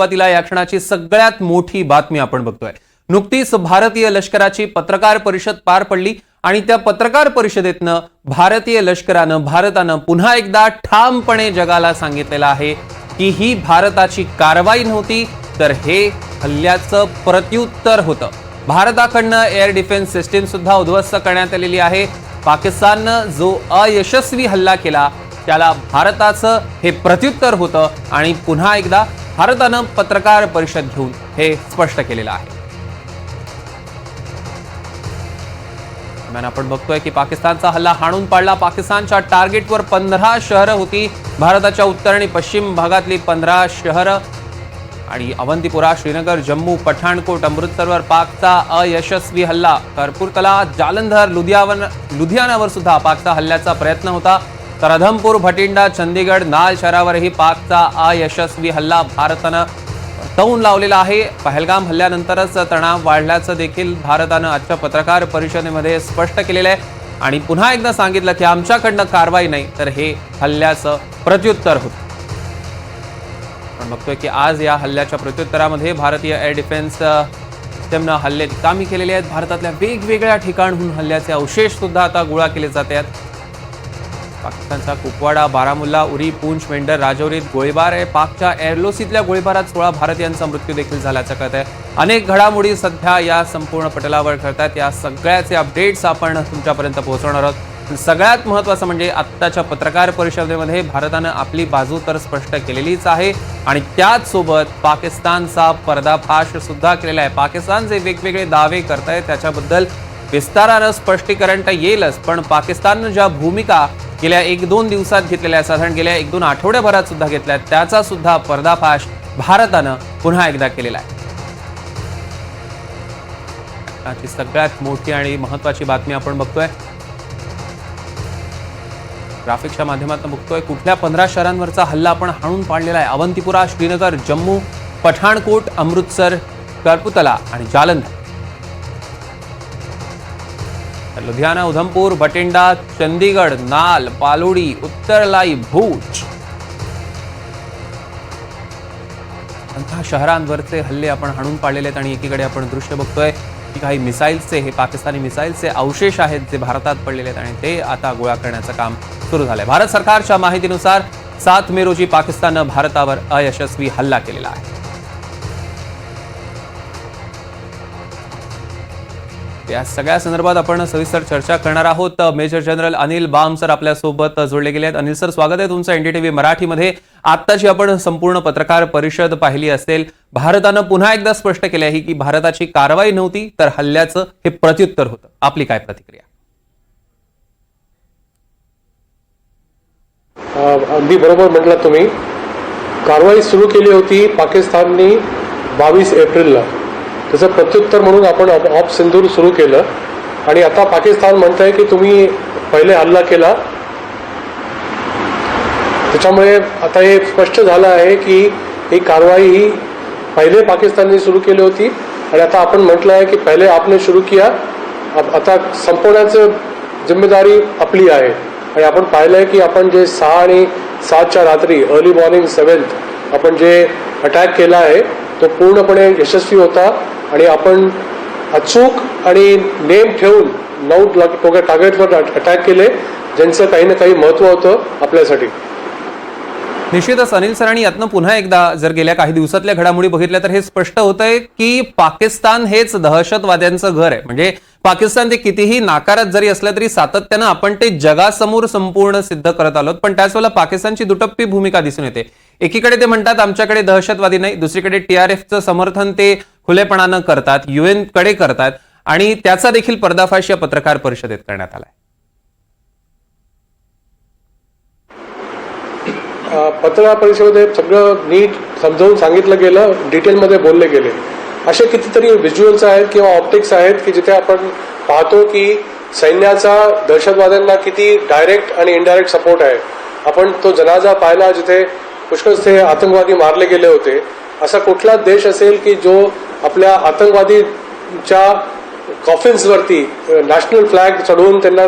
सुरुवातीला या क्षणाची सगळ्यात मोठी बातमी आपण बघतोय। नुकतीच भारतीय लष्कराची पत्रकार परिषद पार पडली आणि त्या पत्रकार परिषदेतनं भारतीय लष्करानं भारतानं पुन्हा एकदा ठामपणे जगाला सांगितलेलं आहे की ही भारताची कारवाई नव्हती तर हे हल्ल्याचं प्रत्युत्तर होतं। भारताकडनं एअर डिफेन्स सिस्टीम सुद्धा उद्ध्वस्त करण्यात आलेली आहे। पाकिस्ताननं जो अयशस्वी हल्ला केला त्याला भारताचं हे प्रत्युत्तर होतं आणि पुन्हा एकदा भारतानं पत्रकार परिषद घेऊन हे स्पष्ट केलेलं आहे। आपण बघतोय की पाकिस्तानचा हल्ला हाणून पाडला। पाकिस्तानच्या टार्गेटवर 15 शहरं होती। भारताच्या उत्तर आणि पश्चिम भागातली 15 शहरं आणि अवंतीपुरा, श्रीनगर, जम्मू, पठाणकोट, अमृतसरवर पाकचा अयशस्वी हल्ला। करपुरतला, जालंधर, लुधियानावर सुद्धा पाकचा हल्ल्याचा प्रयत्न होता। तर अधमपूर, भटिंडा, चंदीगड, नाल शहरावरही पाकचा अयशस्वी हल्ला भारतानं तौन लावलेला आहे। पहलगाम हल्ल्यानंतरच तणाव वाढल्याचं देखील भारतानं आजच्या पत्रकार परिषदेमध्ये स्पष्ट केलेलं आहे आणि पुन्हा एकदा सांगितलं की आमच्याकडनं कारवाई नाही तर हे हल्ल्याचं प्रत्युत्तर होतं। आपण बघतोय की आज या हल्ल्याच्या प्रत्युत्तरामध्ये भारतीय एअर डिफेन्स सिस्टमनं हल्ले निकामी केलेले आहेत। भारतातल्या वेगवेगळ्या ठिकाणहून हल्ल्याचे अवशेष सुद्धा आता गोळा केले जात आहेत। पाकिस्तानचा कुपवाडा, बारामुल्ला, उरी, पूंछ, मेंढर, राजौरीत गोळीबार आहे। पाकच्या एअरलोसीतल्या गोळीबारात 16 भारतीयांचा मृत्यू देखील झाल्याचं कळत आहे। अनेक घडामोडी सध्या या संपूर्ण पटलावर घडतात। या सगळ्याचे अपडेट्स आपण तुमच्यापर्यंत पोहोचवणार आहोत। सगळ्यात महत्त्वाचं म्हणजे आत्ताच्या पत्रकार परिषदेमध्ये भारतानं आपली बाजू तर स्पष्ट केलेलीच आहे आणि त्याच सोबत पाकिस्तानचा पर्दाफाश सुद्धा केलेला आहे। पाकिस्तान जे वेगवेगळे दावे करतायत त्याच्याबद्दल विस्तारानं स्पष्टीकरण तर येईलच, पण पाकिस्ताननं ज्या भूमिका गेल्या 1-2 दिवसात घेतलेल्या, साधारण गेल्या 1-2 आठवड्याभरात सुद्धा घेतल्या, त्याचा सुद्धा पर्दाफाश भारतानं पुन्हा एकदा केलेला आहे। आजची सगळ्यात मोठी आणि महत्त्वाची बातमी आपण बघतोय, ग्राफिक्सच्या माध्यमातून बघतोय कुठल्या 15 शहरांवरचा हल्ला आपण हाणून पाडलेला आहे। अवंतीपुरा, श्रीनगर, जम्मू, पठाणकोट, अमृतसर, करपुतला आणि जालंधर, लुधियाना, उधमपुर, भटिंडा, चंदीगड, नाल, पालोडी, उत्तरलाई, भूज, अंथा शहरांवरचे हल्ले आपण हाणून पाडलेले आहेत आणि एकीकडे आपण दृश्य बघतोय की काही मिसाईल्सचे, हे पाकिस्तानी मिसाईल्सचे अवशेष आहेत जे भारतात पडलेले आहेत आणि ते आता गोळा करण्याचं काम सुरू झालंय। भारत सरकारच्या माहितीनुसार 7 मे रोजी पाकिस्ताननं भारतावर अयशस्वी हल्ला केलेला आहे। या सगळ्या संदर्भात आपण सविस्तर चर्चा करणार आहोत। Major general Anil Bam sir आपल्या सोबत जोडले गेले आहेत। अनिल सर, स्वागत आहे तुमचं एनडीटीव्ही मराठीमध्ये। आत्ताची आपण संपूर्ण पत्रकार परिषद पाहिली असेल, भारतानं पुन्हा एकदा स्पष्ट केले आहे की भारताची कारवाई नव्हती तर हल्ल्याचं हे प्रत्युत्तर होतं। आपली काय प्रतिक्रिया? अगदी बरोबर म्हटलं तुम्ही। कारवाई सुरू केली होती पाकिस्तानने 22 एप्रिलला, त्याचं प्रत्युत्तर म्हणून आपण ऑप सिंदूर सुरू केलं आणि आता पाकिस्तान म्हणतंय की तुम्ही पहिले हल्ला केला। त्याच्यामुळे आता हे स्पष्ट झालं आहे की ही कारवाई ही पहिले पाकिस्तानने सुरू केली होती आणि आता आपण म्हटलं आहे की पहिले आपने सुरू किया, आता संपवण्याचं जिम्मेदारी आपली आहे। आणि आपण पाहिलंय की आपण जे 6 आणि 7च्या रात्री अर्ली मॉर्निंग 7th आपण जे अटॅक केला आहे तो पूर्णपणे यशस्वी होता आणि आपण अचूक आणि नेम ठेवून 9 टार्गेटवर अटॅक केले ज्यांचं काही ना काही महत्त्व होतं आपल्यासाठी। निश्चितच अनिल सरांनी यातनं पुन्हा एकदा जर गेल्या काही दिवसातल्या घडामोडी बघितल्या तर हे स्पष्ट होतंय की पाकिस्तान हेच दहशतवाद्यांचं घर आहे। म्हणजे पाकिस्तान ते कितीही नाकारत जरी असलं तरी सातत्यानं आपण ते जगासमोर संपूर्ण सिद्ध करत आलोत, पण त्याच वेळेला पाकिस्तानची दुटप्पी भूमिका दिसून येते। एकीकडे ते म्हणतात आमच्याकडे दहशतवादी नाही, दुसरीकडे TRFचं समर्थन ते खुलेपणानं करतात, UN कडे करतात आणि त्याचा देखील पर्दाफाश या पत्रकार परिषदेत करण्यात आलाय। पत्रकार परिषदेमध्ये सगळं नीट समजावून सांगितलं गेलं, डिटेलमध्ये बोलले गेले। असे कितीतरी व्हिज्युअल्स आहेत किंवा ऑप्टिक्स आहेत की जिथे आपण पाहतो की सैन्याचा दहशतवाद्यांना किती डायरेक्ट आणि इनडायरेक्ट सपोर्ट आहे। आपण तो जनाजा पाहिला जिथे पुष्कळसे आतंकवादी मारले गेले होते। असा कुठला देश असेल की जो आपल्या आतंकवादीच्या कॉफिन्सवरती नॅशनल फ्लॅग चढवून त्यांना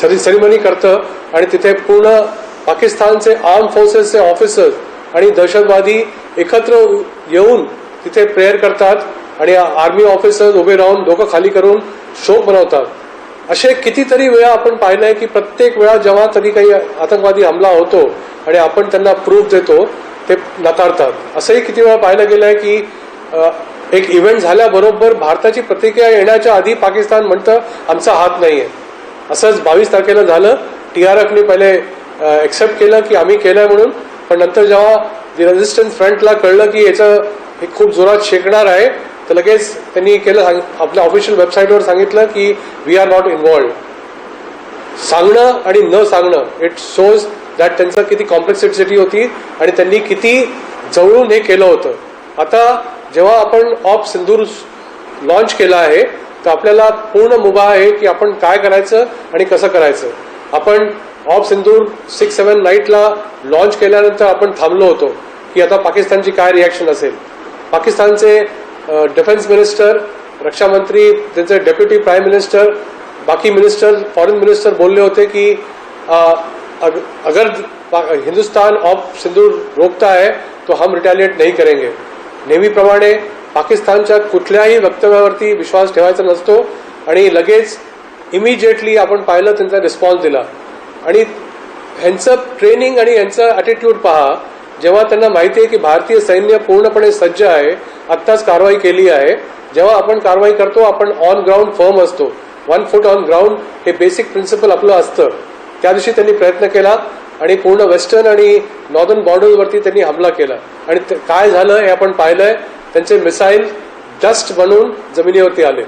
सेरेमनी करतं आणि तिथे पूर्ण पाकिस्तानचे आर्म फोर्सेसचे ऑफिसर्स आणि दहशतवादी एकत्र येऊन तिथे प्रेयर करतात आणि आर्मी ऑफिसर्स उभे राहून डोकं खाली करून शोक मनवतात. असे कितीतरी वेळा आपण पाहिलंय की प्रत्येक वेळा जेव्हा कधी काही आतंकवादी हमला होतो आणि आपण त्यांना प्रूफ देतो ते नाकारतात. असंही किती वेळा पाहायला गेलंय की एक इव्हेंट झाल्याबरोबर भारताची प्रतिक्रिया येण्याच्या आधी पाकिस्तान म्हणतं आमचा हात नाहीये. असंच 22 तारखेला झालं. TRFने पहिले एक्सेप्ट केलं की आम्ही केलंय म्हणून, पण नंतर जेव्हा रेझिस्टन्स फ्रंटला कळलं की याचं हे खूप जोरात शेकणार आहे तर लगेच त्यांनी केलं, आपल्या ऑफिशियल वेबसाईटवर सांगितलं की वी आर नॉट इन्व्हॉल्ड. सांगणं आणि न सांगणं इट शोज दॅट त्यांचं किती कॉम्प्लेक्सिटी होती आणि त्यांनी किती जवळून हे केलं होतं. आता जेव्हा आपण ऑप सिंदूर लॉन्च केला आहे तर आपल्याला पूर्ण मुभा आहे की आपण काय करायचं आणि कसं करायचं. आपण ऑप सिंदूर 6-7 नाईटला लॉन्च केल्यानंतर आपण थांबलो होतो की आता पाकिस्तानची काय रिॲक्शन असेल. पाकिस्तानचे डिफेन्स मिनिस्टर, रक्षा मंत्री, त्यांचे डेप्युटी प्राईम मिनिस्टर, बाकी मिनिस्टर, फॉरेन मिनिस्टर बोलले होते की अगर हिंदुस्तान ऑप सिंदूर रोकता है तो हम रिटॅलिएट नहीं करेंगे. नेहमीप्रमाणे पाकिस्तानच्या कुठल्याही वक्तव्यावरती विश्वास ठेवायचा नसतो आणि लगेच इमिजिएटली आपण पाहिलं त्यांचा रिस्पॉन्स दिला. आणि ह्यांचं ट्रेनिंग आणि ह्यांचं ॲटिट्यूड पहा. जेव्हा त्यांना माहिती आहे की भारतीय सैन्य पूर्णपणे सज्ज आहे, आत्ताच कारवाई केली आहे. जेव्हा आपण कारवाई करतो आपण ऑन ग्राउंड फर्म असतो. 1 फूट ऑन ग्राउंड हे बेसिक प्रिन्सिपल आपलं असतं. त्या दिवशी त्यांनी प्रयत्न केला आणि पूर्ण वेस्टर्न आणि नॉर्दर्न बॉर्डरवरती त्यांनी हमला केला आणि काय झालं हे आपण पाहिलंय. त्यांचे मिसाईल डस्ट बनून जमिनीवरती आले.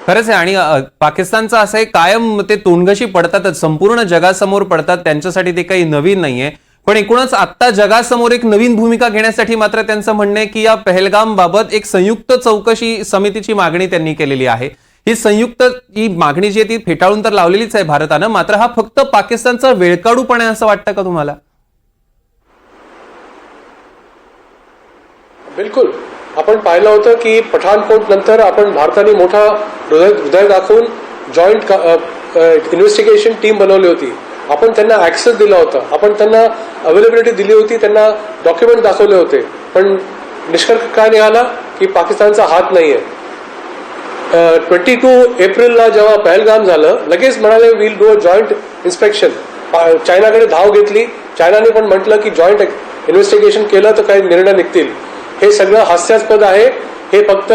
खरंच आहे. आणि पाकिस्तानचं असं आहे, कायम ते तोंडघशी पडतातच, संपूर्ण जगासमोर पडतात. त्यांच्यासाठी ते काही नवीन नाहीये. पण एकूणच आता जगासमोर एक नवीन भूमिका घेण्यासाठी मात्र त्यांचं म्हणणं आहे की या पहलगाम बाबत एक संयुक्त चौकशी समितीची मागणी त्यांनी केलेली आहे. ही मागणी जी आहे ती फेटाळून तर लावलेलीच आहे भारतानं, मात्र हा फक्त पाकिस्तानचा वेळकाढूपणा आहे असं वाटतं का तुम्हाला? बिलकुल. आपण पाहिलं होतं की पठाणकोट नंतर आपण भारताने मोठा हृदय दाखवून जॉईंट इन्व्हेस्टिगेशन टीम बनवली होती. आपण त्यांना ऍक्सेस दिला होता, आपण त्यांना अवेलेबिलिटी दिली होती, त्यांना डॉक्युमेंट दाखवले होते. पण निष्कर्ष काय निघाला की पाकिस्तानचा हात नाहीये. 22 एप्रिलला जेव्हा पहलगाम झालं लगेच म्हणाले will do a joint inspection. चायनाकडे धाव घेतली. चायनाने पण म्हटलं की जॉईंट इन्व्हेस्टिगेशन केलं तर काही निर्णय निघतील. हे सगळं हास्यास्पद आहे. हे फक्त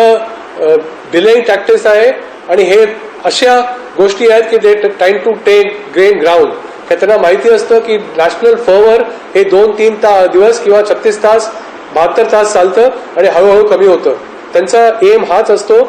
डिलेइंग टॅक्टिक्स आहे आणि हे अशा गोष्टी आहेत की they time to take gain ground. हे त्यांना माहिती असतं की नॅशनल फर्मवर हे 2-3 दिवस किंवा 36 तास 72 तास चालतं आणि हळूहळू कमी होतं. त्यांचा एम हाच असतो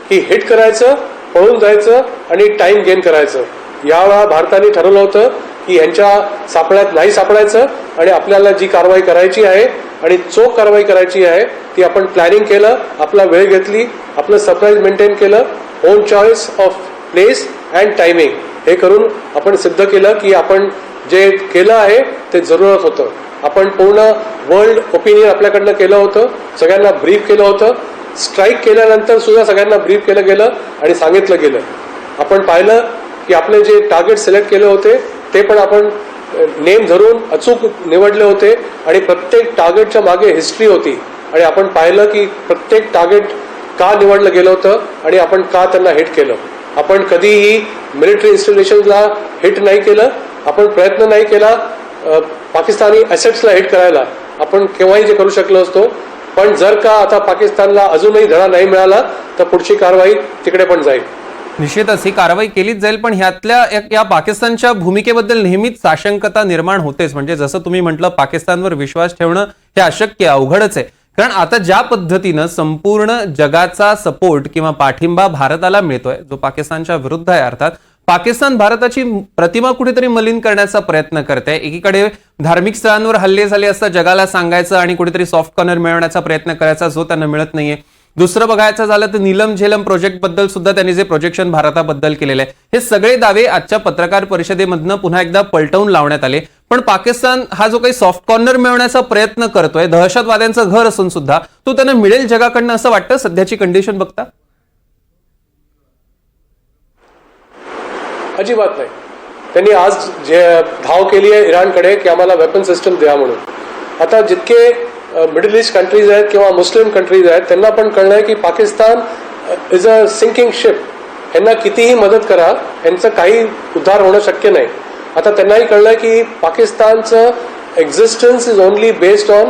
की हिट करायचं, पळून जायचं आणि टाइम गेन करायचं. यावेळा भारताने ठरवलं होतं की यांच्या सापळ्यात नाही सापडायचं आणि आपल्याला जी कारवाई करायची आहे आणि चोख कारवाई करायची आहे ती आपण प्लॅनिंग केलं, आपला वेळ घेतली, आपलं सरप्राईज मेंटेन केलं, on choice of place and timing हे करून आपण सिद्ध केलं की आपण जे केलं आहे ते जरूरत होतं. आपण पूर्ण वर्ल्ड ओपिनियन आपल्याकडनं केलं होतं, सगळ्यांना ब्रीफ केलं होतं. स्ट्राईक केल्यानंतर सुद्धा सगळ्यांना ब्रीफ केलं गेलं आणि सांगितलं गेलं. आपण पाहिलं की आपले जे टार्गेट सिलेक्ट केले होते ते पण आपण नेम धरून अचूक निवडले होते आणि प्रत्येक टार्गेटच्या मागे हिस्ट्री होती आणि आपण पाहिलं की प्रत्येक टार्गेट का निवडलं गेलं होतं आणि आपण का त्यांना हिट केलं. आपण कधीही मिलिटरी इन्स्टॉलेशनला हिट नाही केलं, आपण प्रयत्न नाही केला पाकिस्तानी ॲसेट्सला हिट करायला. आपण केव्हाही जे करू शकलो असतो. पण जर का आता पाकिस्तानला अजूनही धडा नाही मिळाला तर पुढची कारवाई तिकडे पण जाईल. निश्चितच ही कारवाई केलीच जाईल. पण ह्यातल्या या पाकिस्तानच्या भूमिकेबद्दल नेहमीच साशंकता निर्माण होतेच. म्हणजे जसं तुम्ही म्हटलं पाकिस्तानवर विश्वास ठेवणं हे अशक्य अवघडच आहे. कारण आता ज्या पद्धतीनं संपूर्ण जगाचा सपोर्ट किंवा पाठिंबा भारताला मिळतोय जो पाकिस्तानच्या विरुद्ध आहे, अर्थात पाकिस्तान भारताची प्रतिमा कुठेतरी मलिन करण्याचा प्रयत्न करते. एकीकडे धार्मिक स्थळांवर हल्ले झाले असता जगाला सांगायचं आणि कुठेतरी सॉफ्ट कॉर्नर मिळवण्याचा प्रयत्न करायचा जो त्यांना मिळत नाहीये. दुसरं बघायचं झालं तर नीलम झेलम प्रोजेक्ट बद्दल सुद्धा त्यांनी जे प्रोजेक्शन भारताबद्दल केलेले आहे हे सगळे दावे आजच्या पत्रकार परिषदेमधनं पुन्हा एकदा पलटवून लावण्यात आले. पण पाकिस्तान हा जो काही सॉफ्ट कॉर्नर मिळवण्याचा प्रयत्न करतोय, दहशतवाद्यांचं घर असून सुद्धा तो त्यांना मिळेल जगाकडनं असं वाटतं सध्याची कंडिशन बघता? अजिबात नाही. त्यांनी आज जे धाव केली आहे इराणकडे की आम्हाला वेपन सिस्टम द्या म्हणून. आता जितके मिडल ईस्ट कंट्रीज आहेत किंवा मुस्लिम कंट्रीज आहेत त्यांना पण कळलं आहे की Pakistan is a sinking ship. यांना कितीही मदत करा, यांचं काही उद्धार होणं शक्य नाही. आता त्यांनाही कळलं आहे की पाकिस्तानचं existence is only based on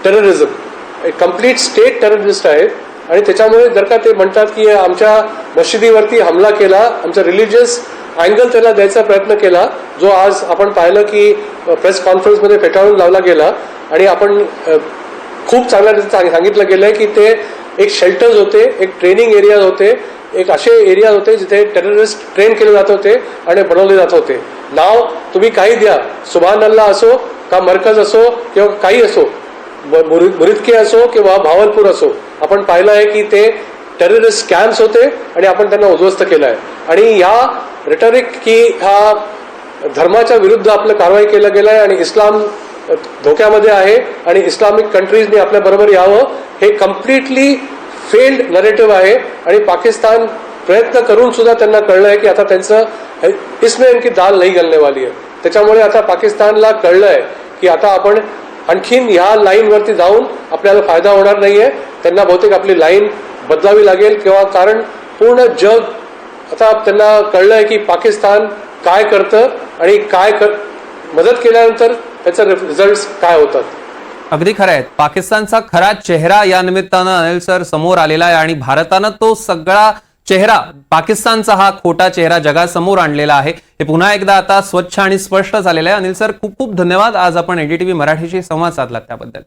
terrorism. Complete state terrorist आहेत आणि त्याच्यामुळे जर का ते म्हणतात की आमच्या मशिदीवरती हमला केला, आमचा रिलिजियस अँगल त्याला द्यायचा प्रयत्न केला, जो आज आपण पाहिलं की प्रेस कॉन्फरन्समध्ये फेटाळून लावला गेला. आणि आपण खूप चांगल्या सांगितलं गेलं आहे की ते एक शेल्टर्स होते, एक ट्रेनिंग एरियाज होते, एक असे एरियाज होते जिथे टेररिस्ट ट्रेन केले जात होते आणि बनवले जात होते. नाव तुम्ही काही द्या, सुभान अल्लाह असो का मरकज असो किंवा काही असो, मुरिदके असो किंवा भावलपूर असो, आपण पाहिलं आहे की ते टेररिस्ट कॅम्प्स होते आणि आपण त्यांना उद्ध्वस्त केलं आहे. आणि ह्या रिटरिक की ह्या धर्माच्या विरुद्ध आपलं कारवाई केलं गेलं आहे आणि इस्लाम धोक्यामध्ये आहे आणि इस्लामिक कंट्रीजने आपल्या बरोबर यावं, हे कम्प्लिटली फेल्ड नरेटिव्ह आहे. आणि पाकिस्तान प्रयत्न करून सुद्धा त्यांना कळलं आहे की आता त्यांचं इसमें इनकी दाल नाही गलने वाली आहे. त्याच्यामुळे आता पाकिस्तानला कळलं आहे की आता आपण आणखीन ह्या लाईनवरती जाऊन आपल्याला फायदा होणार नाहीये. त्यांना बहुतेक आपली लाईन बदलावी लागेल किंवा कारण पूर्ण जग आता त्यांना कळलं आहे की पाकिस्तान काय करतं आणि मदत केल्यानंतर त्याचे रिझल्ट काय होतात. अगदी खरं आहे. पाकिस्तानचा खरा चेहरा या निमित्तानं अनिल सर समोर आलेला आहे आणि भारतानं तो सगळा चेहरा, पाकिस्तानचा हा खोटा चेहरा जगासमोर आणलेला आहे. हे पुन्हा एकदा आता स्वच्छ आणि स्पष्ट झालेलं आहे. अनिल सर, खूप खूप धन्यवाद. आज आपण एनडीटीव्ही मराठीशी संवाद साधलात त्याबद्दल.